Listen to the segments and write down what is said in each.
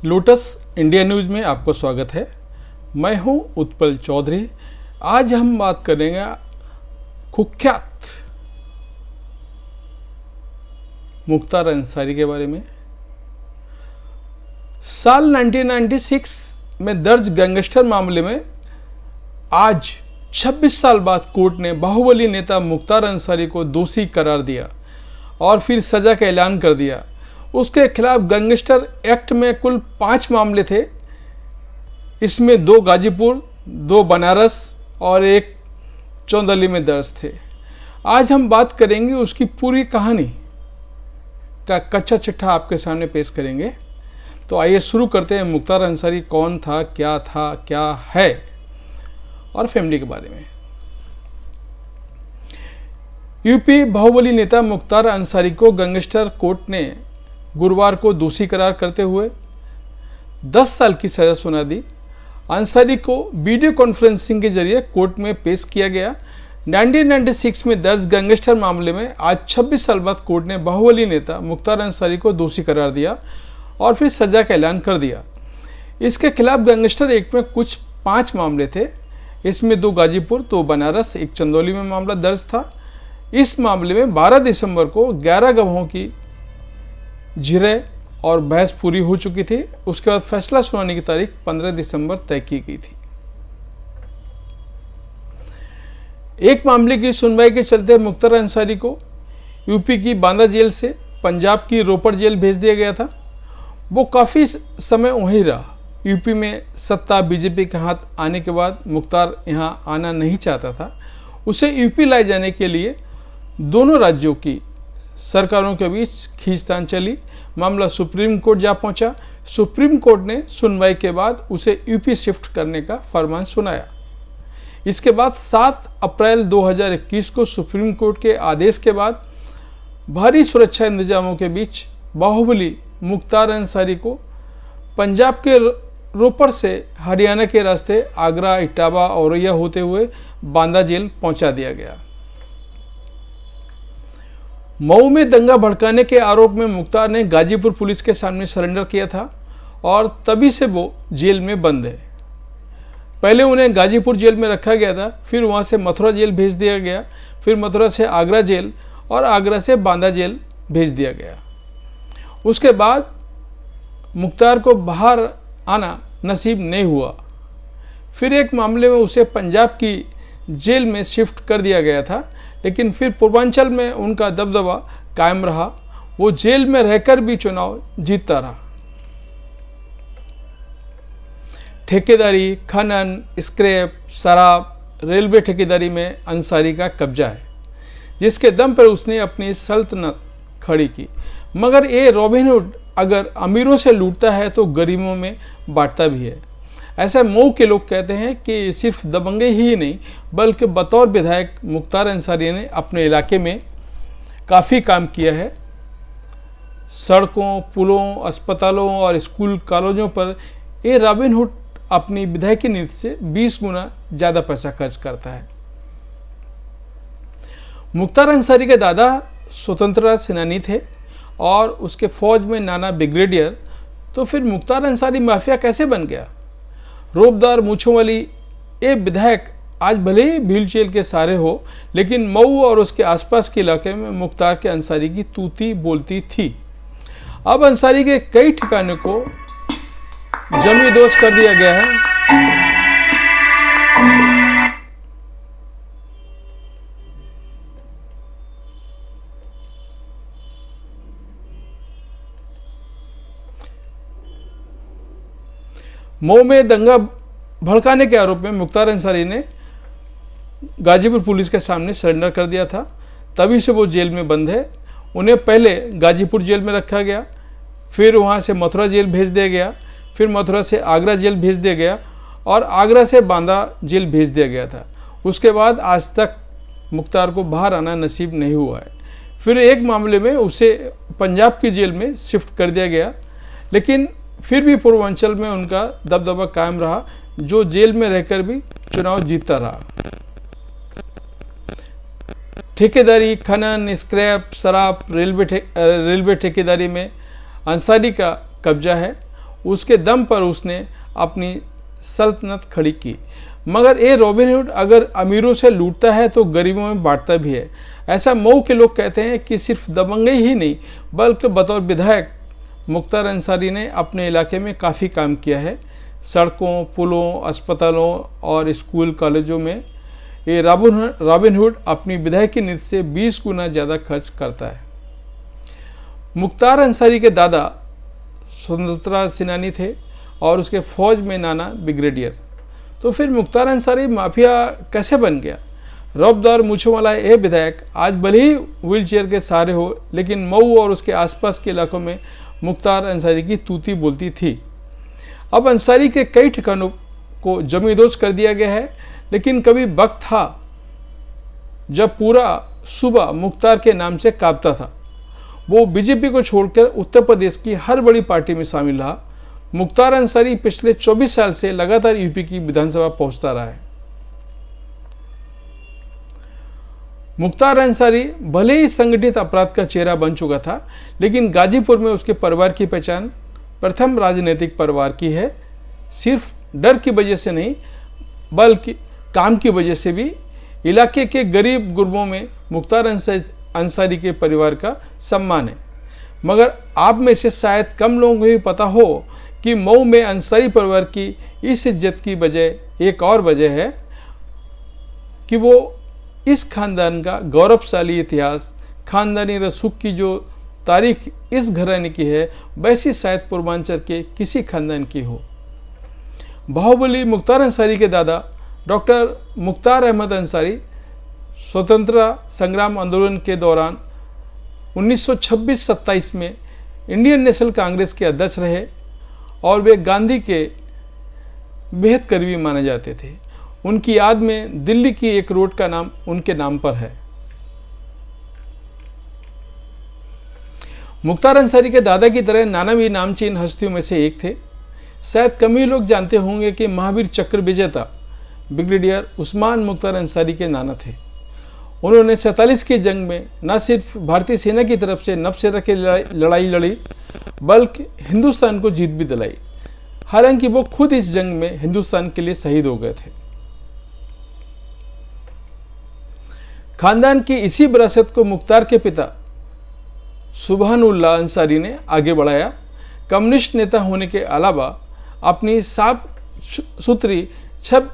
Lotus India news में आपको स्वागत है। मैं हूं उत्पल चौधरी। आज हम बात करेंगे कुख्यात मुख्तार अंसारी के बारे में। साल 1996 में दर्ज गैंगस्टर मामले में आज 26 साल बाद कोर्ट ने बाहुबली नेता मुख्तार अंसारी को दोषी करार दिया और फिर सजा का ऐलान कर दिया। उसके खिलाफ गैंगस्टर एक्ट में कुल 5 मामले थे। इसमें 2 गाजीपुर, 2 बनारस और 1 चौंदली में दर्ज थे। आज हम बात करेंगे उसकी पूरी कहानी का कच्चा चिट्ठा आपके सामने पेश करेंगे। तो आइए शुरू करते हैं। मुख्तार अंसारी कौन था, क्या है और फैमिली के बारे में। यूपी बाहुबली नेता मुख्तार अंसारी को गैंगस्टर कोर्ट ने गुरुवार को दोषी करार करते हुए 10 साल की सजा सुना दी। अंसारी को वीडियो कॉन्फ्रेंसिंग के जरिए कोर्ट में पेश किया गया। 1996 में दर्ज गैंगस्टर मामले में आज 26 साल बाद कोर्ट ने बाहुबली नेता मुख्तार अंसारी को दोषी करार दिया और फिर सजा का ऐलान कर दिया। इसके खिलाफ गैंगस्टर एक्ट में कुछ 5 मामले थे। इसमें 2 गाजीपुर, 2 बनारस, 1 चंदौली में मामला दर्ज था। इस मामले में 12 दिसंबर को 11 गवाहों की जिरह और बहस पूरी हो चुकी थी। उसके बाद फैसला सुनाने की तारीख 15 दिसंबर तय की गई थी। एक मामले की सुनवाई के चलते मुख्तार अंसारी को यूपी की बांदा जेल से पंजाब की रोपड़ जेल भेज दिया गया था। वो काफ़ी समय वहीं रहा। यूपी में सत्ता बीजेपी के हाथ आने के बाद मुख्तार यहाँ आना नहीं चाहता था। उसे यूपी लाए जाने के लिए दोनों राज्यों की सरकारों के बीच खींचतान चली। मामला सुप्रीम कोर्ट जा पहुंचा। सुप्रीम कोर्ट ने सुनवाई के बाद उसे यूपी शिफ्ट करने का फरमान सुनाया। इसके बाद 7 अप्रैल 2021 को सुप्रीम कोर्ट के आदेश के बाद भारी सुरक्षा इंतजामों के बीच बाहुबली मुख्तार अंसारी को पंजाब के रोपड़ से हरियाणा के रास्ते आगरा, इटावा, औरैया होते हुए बांदा जेल पहुंचा दिया गया। मऊ में दंगा भड़काने के आरोप में मुख्तार ने गाजीपुर पुलिस के सामने सरेंडर किया था और तभी से वो जेल में बंद है। पहले उन्हें गाजीपुर जेल में रखा गया था, फिर वहां से मथुरा जेल भेज दिया गया, फिर मथुरा से आगरा जेल और आगरा से बांदा जेल भेज दिया गया। उसके बाद मुख्तार को बाहर आना नसीब नहीं हुआ। फिर एक मामले में उसे पंजाब की जेल में शिफ्ट कर दिया गया था, लेकिन फिर पूर्वांचल में उनका दबदबा कायम रहा। वो जेल में रहकर भी चुनाव जीतता रहा। ठेकेदारी, खनन, स्क्रैप, शराब, रेलवे ठेकेदारी में अंसारी का कब्जा है, जिसके दम पर उसने अपनी सल्तनत खड़ी की। मगर ये रॉबिनहुड अगर अमीरों से लूटता है तो गरीबों में बांटता भी है। ऐसा मऊ के लोग कहते हैं कि सिर्फ दबंगे ही नहीं बल्कि बतौर विधायक मुख्तार अंसारी ने अपने इलाके में काफ़ी काम किया है। सड़कों, पुलों, अस्पतालों और स्कूल कॉलेजों पर ये रॉबिनहुड अपनी विधायकी नीति से 20 गुना ज़्यादा पैसा खर्च करता है। मुख्तार अंसारी के दादा स्वतंत्रता सेनानी थे और उसके फौज में नाना ब्रिगेडियर। तो फिर मुख्तार अंसारी माफिया कैसे बन गया? रोबदार मूंछों वाली ये विधायक आज भले ही भील जेल के सारे हो, लेकिन मऊ और उसके आसपास के इलाके में मुख्तार के अंसारी की तूती बोलती थी। अब अंसारी के कई ठिकानों को जमींदोज कर दिया गया है। मऊ में दंगा भड़काने के आरोप में मुख्तार अंसारी ने गाजीपुर पुलिस के सामने सरेंडर कर दिया था। तभी से वो जेल में बंद है। उन्हें पहले गाजीपुर जेल में रखा गया, फिर वहां से मथुरा जेल भेज दिया गया, फिर मथुरा से आगरा जेल भेज दिया गया और आगरा से बांदा जेल भेज दिया गया था। उसके बाद आज तक मुख्तार को बाहर आना नसीब नहीं हुआ है। फिर एक मामले में उसे पंजाब की जेल में शिफ्ट कर दिया गया, लेकिन फिर भी पूर्वांचल में उनका दबदबा कायम रहा, जो जेल में रहकर भी चुनाव जीतता रहा। ठेकेदारी, खनन, स्क्रैप, शराब, रेलवे ठेकेदारी में अंसारी का कब्जा है। उसके दम पर उसने अपनी सल्तनत खड़ी की। मगर ये रॉबिनहुड अगर अमीरों से लूटता है तो गरीबों में बांटता भी है। ऐसा मऊ के लोग कहते हैं कि सिर्फ दबंगई ही नहीं बल्कि बतौर विधायक मुख्तार अंसारी ने अपने इलाके में काफ़ी काम किया है। सड़कों, पुलों, अस्पतालों और स्कूल कॉलेजों में ये रॉबिनहुड अपनी विधायकी निधि से 20 गुना ज़्यादा खर्च करता है। मुख्तार अंसारी के दादा स्वतंत्रता सेनानी थे और उसके फौज में नाना ब्रिगेडियर। तो फिर मुख्तार अंसारी माफिया कैसे बन गया? रौबदार मूछों वाला यह विधायक आज भले ही व्हील चेयर के सहारे हो, लेकिन मऊ और उसके आसपास के इलाकों में मुख्तार अंसारी की तूती बोलती थी। अब अंसारी के कई ठिकानों को जमींदोज कर दिया गया है, लेकिन कभी वक्त था जब पूरा सूबा मुख्तार के नाम से कांपता था। वो बीजेपी को छोड़कर उत्तर प्रदेश की हर बड़ी पार्टी में शामिल रहा। मुख्तार अंसारी पिछले 24 साल से लगातार यूपी की विधानसभा पहुंचता रहा है। मुख्तार अंसारी भले ही संगठित अपराध का चेहरा बन चुका था, लेकिन गाजीपुर में उसके परिवार की पहचान प्रथम राजनीतिक परिवार की है। सिर्फ डर की वजह से नहीं बल्कि काम की वजह से भी इलाके के गरीब गुरबों में मुख्तार अंसारी के परिवार का सम्मान है। मगर आप में से शायद कम लोगों को भी पता हो कि मऊ में अंसारी परिवार की इस इज्जत की वजह एक और वजह है कि वो इस खानदान का गौरवशाली इतिहास, खानदानी रसूख की जो तारीख इस घराने की है वैसी शायद पूर्वांचल के किसी खानदान की हो। बाहुबली मुख्तार अंसारी के दादा डॉक्टर मुख्तार अहमद अंसारी स्वतंत्रता संग्राम आंदोलन के दौरान 1926-27 में इंडियन नेशनल कांग्रेस के अध्यक्ष रहे और वे गांधी के बेहद करीबी माने जाते थे। उनकी याद में दिल्ली की एक रोड का नाम उनके नाम पर है। मुख्तार अंसारी के दादा की तरह नाना भी नामचीन हस्तियों में से एक थे। शायद कम ही लोग जानते होंगे कि महावीर चक्र विजेता ब्रिगेडियर उस्मान मुख्तार अंसारी के नाना थे। उन्होंने 47 की जंग में न सिर्फ भारतीय सेना की तरफ से नवसेना की लड़ाई लड़ी बल्कि हिंदुस्तान को जीत भी दिलाई। हालांकि वो खुद इस जंग में हिंदुस्तान के लिए शहीद हो गए थे। खानदान की इसी विरासत को मुख्तार के पिता सुबहानुल्लाह अंसारी ने आगे बढ़ाया। कम्युनिस्ट नेता होने के अलावा अपनी साफ सुथरी छब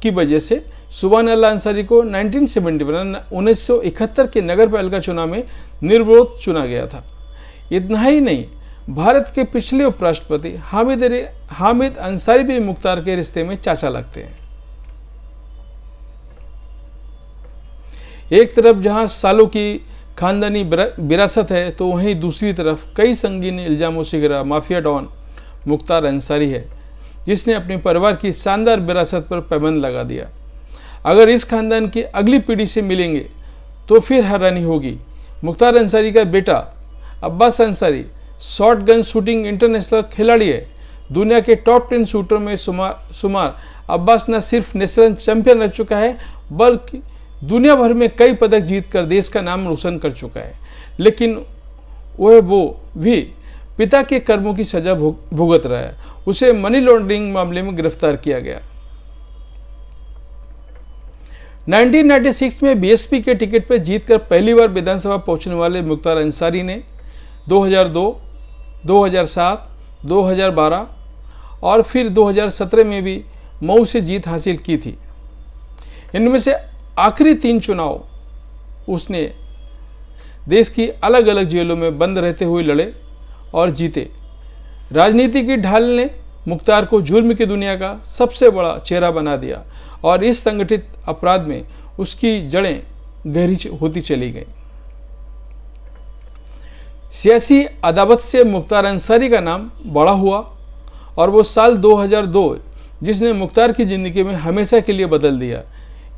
की वजह से सुबहानुल्लाह अंसारी को 1971 के नगर पालिका चुनाव में निर्विरोध चुना गया था। इतना ही नहीं, भारत के पिछले उपराष्ट्रपति हामिद अंसारी भी मुख्तार के रिश्ते में चाचा लगते हैं। एक तरफ जहां सालों की खानदानी विरासत है तो वहीं दूसरी तरफ कई संगीन इल्जामों से घिरा माफिया डॉन मुख्तार अंसारी है, जिसने अपने परिवार की शानदार विरासत पर पाबंद लगा दिया। अगर इस खानदान की अगली पीढ़ी से मिलेंगे तो फिर हैरानी होगी। मुख्तार अंसारी का बेटा Abbas Ansari short gun shooting international खिलाड़ी है। दुनिया के टॉप 10 शूटर में शुमार अब्बास न सिर्फ नेशनल चैंपियन रह चुका है बल्कि दुनिया भर में कई पदक जीतकर देश का नाम रोशन कर चुका है। लेकिन वो भी पिता के कर्मों की सजा भुगत रहा है। उसे मनी लॉन्ड्रिंग मामले में गिरफ्तार किया गया। 1996 में बीएसपी के टिकट पर जीतकर पहली बार विधानसभा पहुंचने वाले मुख्तार अंसारी ने 2002, 2007, 2012 और फिर 2017 में भी मऊ से जीत हासिल की थी। इनमें से आखिरी 3 चुनाव उसने देश की अलग अलग जेलों में बंद रहते हुए लड़े और जीते। राजनीति की ढाल ने मुख्तार को जुर्म की दुनिया का सबसे बड़ा चेहरा बना दिया और इस संगठित अपराध में उसकी जड़ें गहरी होती चली गईं। सियासी अदावत से मुख्तार अंसारी का नाम बड़ा हुआ और वो साल 2002 जिसने मुख्तार की जिंदगी में हमेशा के लिए बदल दिया।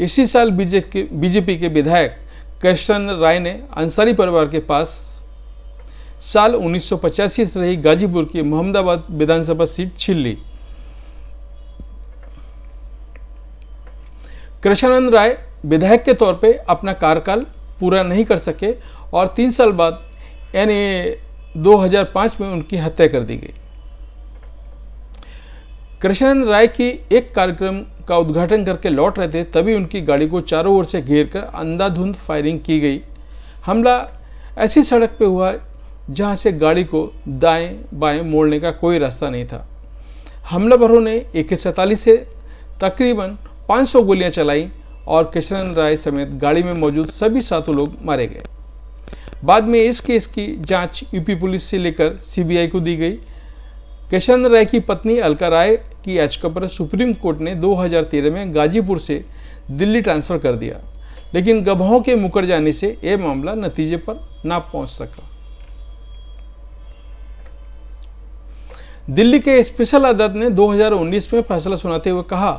इसी साल बीजेपी के विधायक कृष्ण राय ने अंसारी परिवार के पास साल 1985 से रही गाजीपुर की मोहम्मदाबाद विधानसभा सीट छीन ली। कृष्णानंद राय विधायक के तौर पे अपना कार्यकाल पूरा नहीं कर सके और 3 साल बाद यानी 2005 में उनकी हत्या कर दी गई। कृष्णन राय की एक कार्यक्रम का उद्घाटन करके लौट रहे थे, तभी उनकी गाड़ी को चारों ओर से घेरकर अंधाधुंध फायरिंग की गई। हमला ऐसी सड़क पे हुआ जहां से गाड़ी को दाएं बाएं मोड़ने का कोई रास्ता नहीं था। हमलावरों ने AK-47 से तकरीबन 500 गोलियां चलाई और कृष्णन राय समेत गाड़ी में मौजूद सभी 7 लोग मारे गए। बाद में इस केस की जांच यूपी पुलिस से लेकर CBI को दी गई। कृष्णन राय की पत्नी अलका राय की याचिका पर सुप्रीम कोर्ट ने 2013 में गाजीपुर से दिल्ली ट्रांसफर कर दिया, लेकिन गवाहों के मुकर जाने से यह मामला नतीजे पर ना पहुंच सका। दिल्ली के स्पेशल अदालत ने 2019 में फैसला सुनाते हुए कहा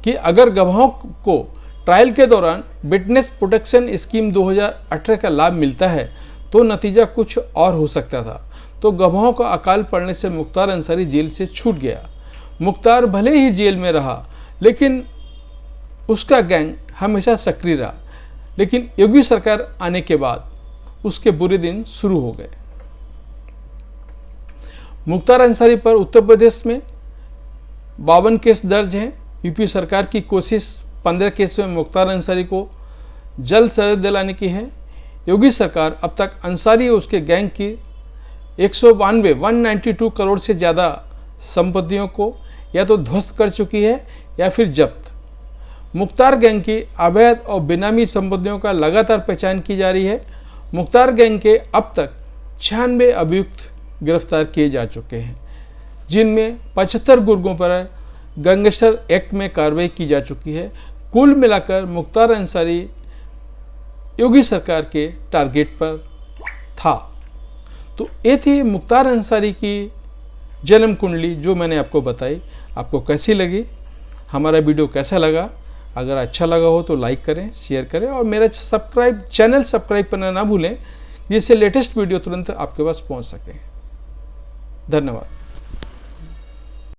कि अगर गवाहों को ट्रायल के दौरान विटनेस प्रोटेक्शन स्कीम 2018 का लाभ मिलता है तो नतीजा कुछ और हो सकता था। तो गवाहों का अकाल पड़ने से मुख्तार अंसारी जेल से छूट गया। मुख्तार भले ही जेल में रहा, लेकिन उसका गैंग हमेशा सक्रिय रहा। लेकिन योगी सरकार आने के बाद उसके बुरे दिन शुरू हो गए। मुख्तार अंसारी पर उत्तर प्रदेश में 52 केस दर्ज हैं। यूपी सरकार की कोशिश 15 केस में मुख्तार अंसारी को जल्द सजा दिलाने की है। योगी सरकार अब तक अंसारी और उसके गैंग की 192 करोड़ से ज़्यादा संपत्तियों को या तो ध्वस्त कर चुकी है या फिर जब्त। मुख्तार गैंग की अवैध और बेनामी संपत्तियों का लगातार पहचान की जा रही है। मुख्तार गैंग के अब तक 96 अभियुक्त गिरफ्तार किए जा चुके हैं, जिनमें 75 गुर्गों पर गैंगस्टर एक्ट में कार्रवाई की जा चुकी है। कुल मिलाकर मुख्तार अंसारी योगी सरकार के टारगेट पर था। तो ये थी मुख्तार अंसारी की जन्म कुंडली जो मैंने आपको बताई। आपको कैसी लगी, हमारा वीडियो कैसा लगा? अगर अच्छा लगा हो तो लाइक करें, शेयर करें और मेरा चैनल सब्सक्राइब करना ना भूलें, जिससे लेटेस्ट वीडियो तुरंत आपके पास पहुंच सके। धन्यवाद।